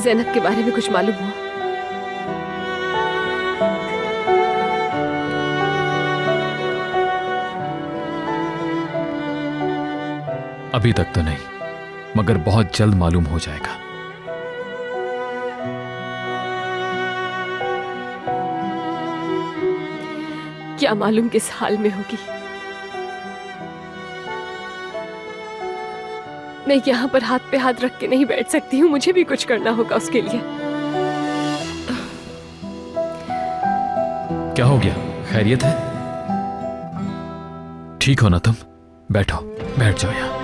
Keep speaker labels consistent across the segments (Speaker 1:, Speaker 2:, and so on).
Speaker 1: ज़ैनब के बारे में कुछ मालूम हुआ?
Speaker 2: अभी तक तो नहीं, मगर बहुत जल्द मालूम हो जाएगा।
Speaker 1: क्या मालूम किस हाल में होगी। मैं यहाँ पर हाथ पे हाथ रख के नहीं बैठ सकती हूँ, मुझे भी कुछ करना होगा उसके लिए।
Speaker 2: क्या हो गया? खैरियत है? ठीक हो ना तुम? बैठो, बैठ जाओ यहाँ।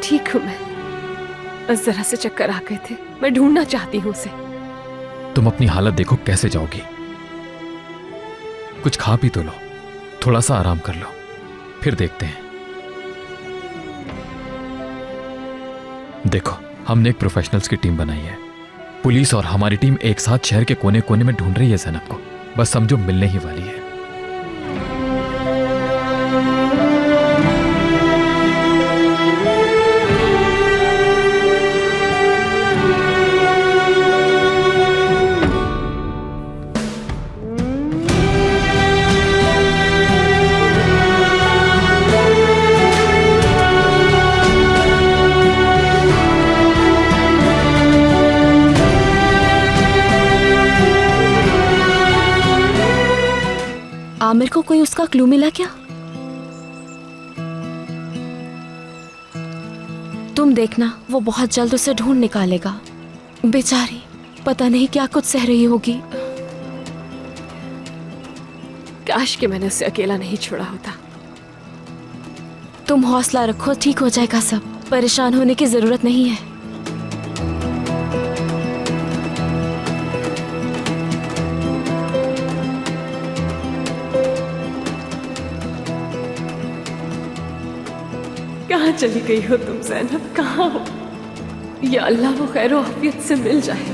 Speaker 1: ठीक हूं मैं, बस जरा से चक्कर आ गए थे। मैं ढूंढना चाहती हूँ उसे।
Speaker 2: तुम अपनी हालत देखो कैसे जाओगी। कुछ खा पी तो लो, थोड़ा सा आराम कर लो, फिर देखते हैं। देखो, हमने एक प्रोफेशनल्स की टीम बनाई है। पुलिस और हमारी टीम एक साथ शहर के कोने कोने में ढूंढ रही है ज़ैनब को। बस समझो मिलने ही वाली है।
Speaker 3: आमिर को कोई उसका क्लू मिला क्या? तुम देखना, वो बहुत जल्द उसे ढूंढ निकालेगा। बेचारी पता नहीं क्या कुछ सह रही होगी।
Speaker 1: काश कि मैंने उसे अकेला नहीं छोड़ा होता।
Speaker 3: तुम हौसला रखो, ठीक हो जाएगा सब। परेशान होने की जरूरत नहीं है।
Speaker 1: कहाँ चली गई हो तुम ज़ैनब? कहाँ हो? या अल्लाह वो खैर आफियत से मिल जाए।